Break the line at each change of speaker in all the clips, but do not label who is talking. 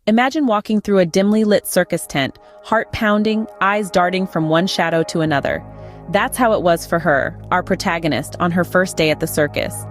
Imagine walking through a dimly lit circus tent, heart pounding, eyes darting from one shadow to another. That's how it was for her, our protagonist, on her first day at the circus.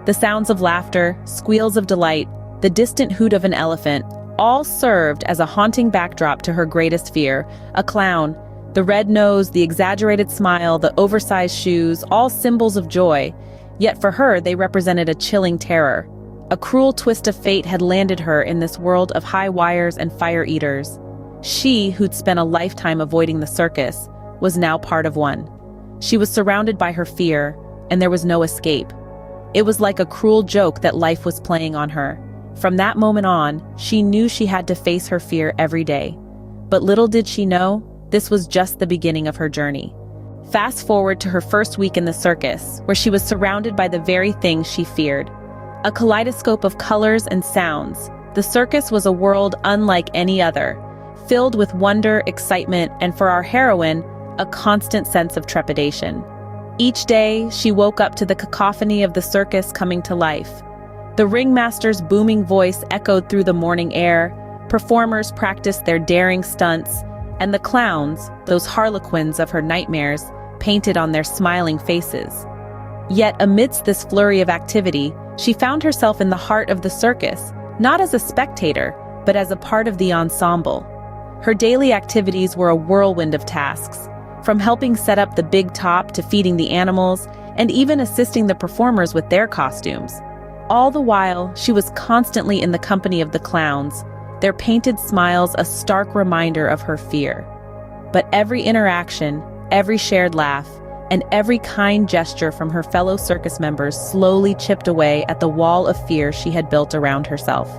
The sounds of laughter, squeals of delight, the distant hoot of an elephant, all served as a haunting backdrop to her greatest fear, a clown. The red nose, the exaggerated smile, the oversized shoes, all symbols of joy. Yet for her, they represented a chilling terror. A cruel twist of fate had landed her in this world of high wires and fire eaters. She, who'd spent a lifetime avoiding the circus, was now part of one. She was surrounded by her fear, and there was no escape. It was like a cruel joke that life was playing on her. From that moment on, she knew she had to face her fear every day. But little did she know, this was just the beginning of her journey. Fast forward to her first week in the circus, where she was surrounded by the very things she feared. A kaleidoscope of colors and sounds, the circus was a world unlike any other, filled with wonder, excitement, and for our heroine, a constant sense of trepidation. Each day, she woke up to the cacophony of the circus coming to life. The ringmaster's booming voice echoed through the morning air, performers practiced their daring stunts, and the clowns, those harlequins of her nightmares, painted on their smiling faces. Yet amidst this flurry of activity, she found herself in the heart of the circus, not as a spectator, but as a part of the ensemble. Her daily activities were a whirlwind of tasks, from helping set up the big top to feeding the animals, and even assisting the performers with their costumes. All the while, she was constantly in the company of the clowns, their painted smiles a stark reminder of her fear. But every interaction, every shared laugh, and every kind gesture from her fellow circus members slowly chipped away at the wall of fear she had built around herself.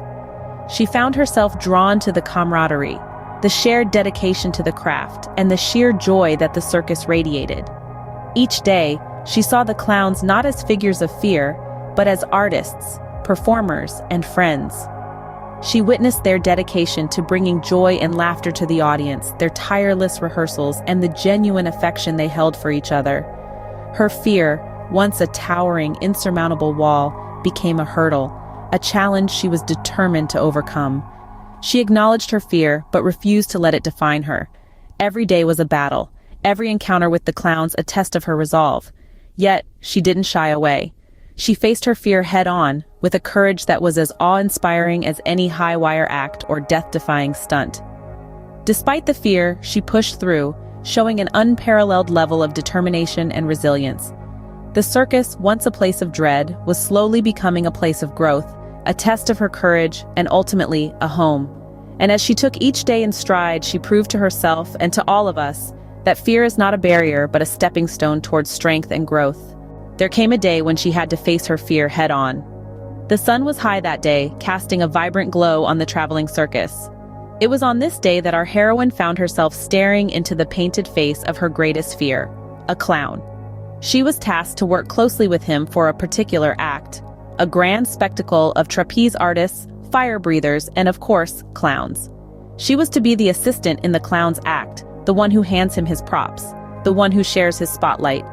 She found herself drawn to the camaraderie, the shared dedication to the craft, and the sheer joy that the circus radiated. Each day, she saw the clowns not as figures of fear, but as artists, performers, and friends. She witnessed their dedication to bringing joy and laughter to the audience, their tireless rehearsals, and the genuine affection they held for each other. Her fear, once a towering, insurmountable wall, became a hurdle, a challenge she was determined to overcome. She acknowledged her fear, but refused to let it define her. Every day was a battle, every encounter with the clowns a test of her resolve. Yet, she didn't shy away. She faced her fear head-on, with a courage that was as awe-inspiring as any high-wire act or death-defying stunt. Despite the fear, she pushed through, showing an unparalleled level of determination and resilience. The circus, once a place of dread, was slowly becoming a place of growth, a test of her courage, and ultimately, a home. And as she took each day in stride, she proved to herself and to all of us that fear is not a barrier but a stepping stone towards strength and growth. There came a day when she had to face her fear head-on. The sun was high that day, casting a vibrant glow on the traveling circus. It was on this day that our heroine found herself staring into the painted face of her greatest fear, a clown. She was tasked to work closely with him for a particular act, a grand spectacle of trapeze artists, fire breathers, and of course, clowns. She was to be the assistant in the clown's act, the one who hands him his props, the one who shares his spotlight.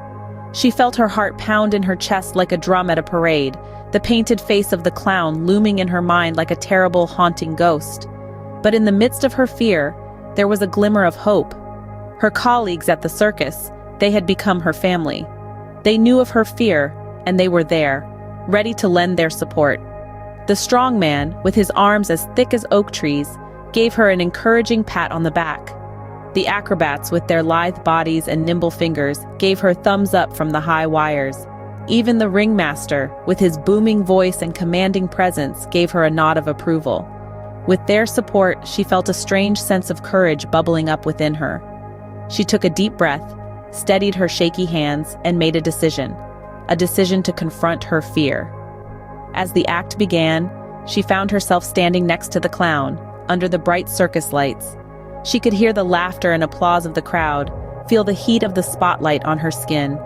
She felt her heart pound in her chest like a drum at a parade, the painted face of the clown looming in her mind like a terrible, haunting ghost. But in the midst of her fear, there was a glimmer of hope. Her colleagues at the circus, they had become her family. They knew of her fear, and they were there, ready to lend their support. The strong man, with his arms as thick as oak trees, gave her an encouraging pat on the back. The acrobats, with their lithe bodies and nimble fingers, gave her thumbs up from the high wires. Even the ringmaster, with his booming voice and commanding presence, gave her a nod of approval. With their support, she felt a strange sense of courage bubbling up within her. She took a deep breath, steadied her shaky hands, and made a decision to confront her fear. As the act began, she found herself standing next to the clown, under the bright circus lights. She could hear the laughter and applause of the crowd, feel the heat of the spotlight on her skin.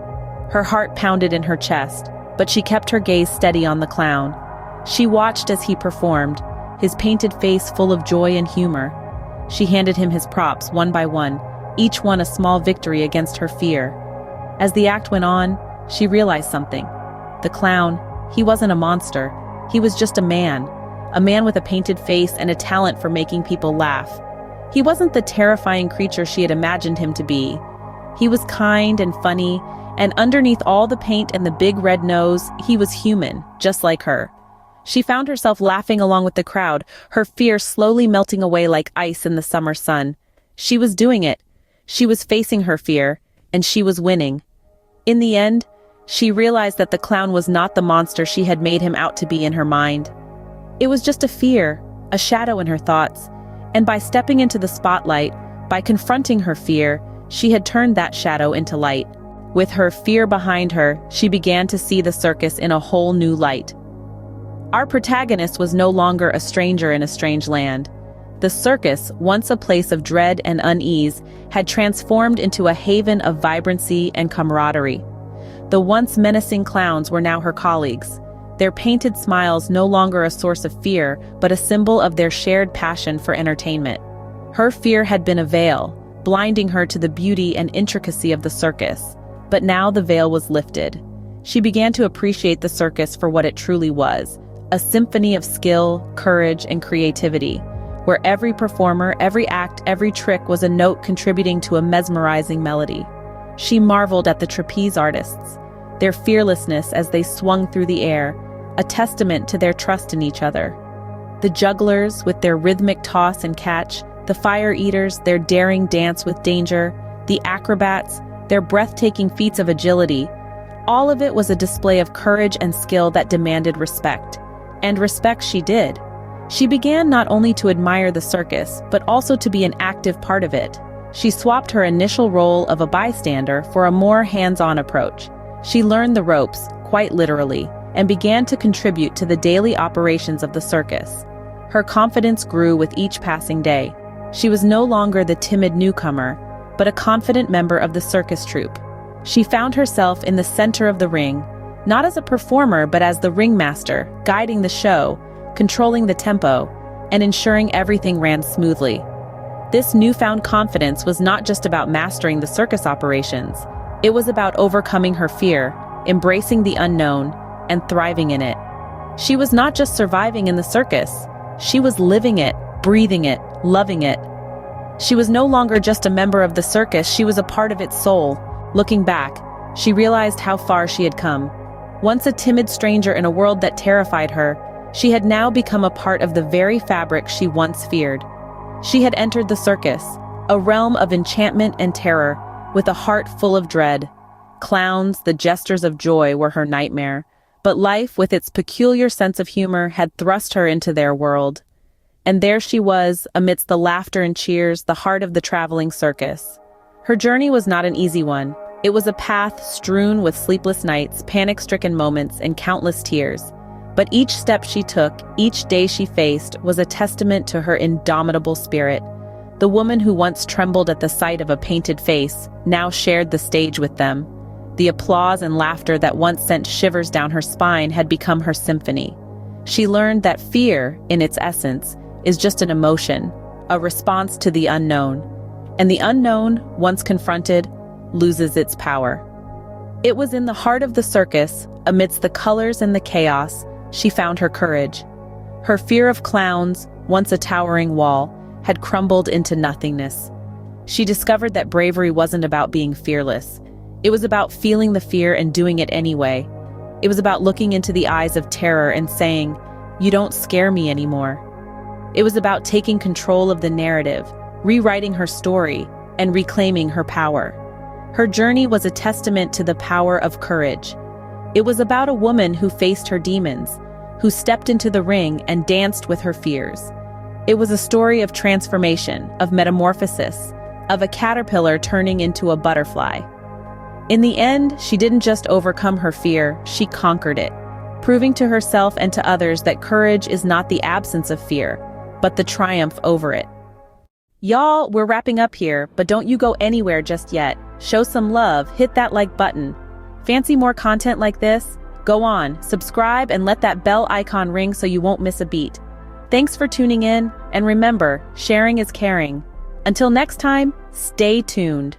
Her heart pounded in her chest, but she kept her gaze steady on the clown. She watched as he performed, his painted face full of joy and humor. She handed him his props one by one, each one a small victory against her fear. As the act went on, she realized something. The clown, he wasn't a monster. He was just a a man with a painted face and a talent for making people laugh. He wasn't the terrifying creature she had imagined him to be. He was kind and funny, and underneath all the paint and the big red nose, he was human, just like her. She found herself laughing along with the crowd, her fear slowly melting away like ice in the summer sun. She was doing it. She was facing her fear, and she was winning. In the end, she realized that the clown was not the monster she had made him out to be in her mind. It was just a fear, a shadow in her thoughts, and by stepping into the spotlight, by confronting her fear, she had turned that shadow into light. With her fear behind her, she began to see the circus in a whole new light. Our protagonist was no longer a stranger in a strange land. The circus, once a place of dread and unease, had transformed into a haven of vibrancy and camaraderie. The once menacing clowns were now her colleagues, their painted smiles no longer a source of fear, but a symbol of their shared passion for entertainment. Her fear had been a veil, blinding her to the beauty and intricacy of the circus. But now the veil was lifted. She began to appreciate the circus for what it truly was, a symphony of skill, courage, and creativity, where every performer, every act, every trick was a note contributing to a mesmerizing melody. She marveled at the trapeze artists, their fearlessness as they swung through the air, a testament to their trust in each other. The jugglers, with their rhythmic toss and catch, the fire eaters, their daring dance with danger, the acrobats, their breathtaking feats of agility, all of it was a display of courage and skill that demanded respect. And respect she did. She began not only to admire the circus, but also to be an active part of it. She swapped her initial role of a bystander for a more hands-on approach. She learned the ropes, quite literally, and began to contribute to the daily operations of the circus. Her confidence grew with each passing day. She was no longer the timid newcomer, but a confident member of the circus troupe. She found herself in the center of the ring, not as a performer but as the ringmaster, guiding the show, controlling the tempo, and ensuring everything ran smoothly. This newfound confidence was not just about mastering the circus operations. It was about overcoming her fear, embracing the unknown, and thriving in it. She was not just surviving in the circus. She was living it, breathing it, loving it. She was no longer just a member of the circus, she was a part of its soul. Looking back, she realized how far she had come. Once a timid stranger in a world that terrified her, she had now become a part of the very fabric she once feared. She had entered the circus, a realm of enchantment and terror, with a heart full of dread. Clowns, the jesters of joy, were her nightmare, but life, with its peculiar sense of humor, had thrust her into their world. And there she was, amidst the laughter and cheers, the heart of the traveling circus. Her journey was not an easy one. It was a path strewn with sleepless nights, panic-stricken moments, and countless tears. But each step she took, each day she faced, was a testament to her indomitable spirit. The woman who once trembled at the sight of a painted face now shared the stage with them. The applause and laughter that once sent shivers down her spine had become her symphony. She learned that fear, in its essence, is just an emotion, a response to the unknown. And the unknown, once confronted, loses its power. It was in the heart of the circus, amidst the colors and the chaos, she found her courage. Her fear of clowns, once a towering wall, had crumbled into nothingness. She discovered that bravery wasn't about being fearless. It was about feeling the fear and doing it anyway. It was about looking into the eyes of terror and saying, "You don't scare me anymore." It was about taking control of the narrative, rewriting her story, and reclaiming her power. Her journey was a testament to the power of courage. It was about a woman who faced her demons, who stepped into the ring and danced with her fears. It was a story of transformation, of metamorphosis, of a caterpillar turning into a butterfly. In the end, she didn't just overcome her fear, she conquered it, proving to herself and to others that courage is not the absence of fear, but the triumph over it. Y'all, we're wrapping up here, but don't you go anywhere just yet. Show some love, hit that like button. Fancy more content like this? Go on, subscribe and let that bell icon ring so you won't miss a beat. Thanks for tuning in, and remember, sharing is caring. Until next time, stay tuned.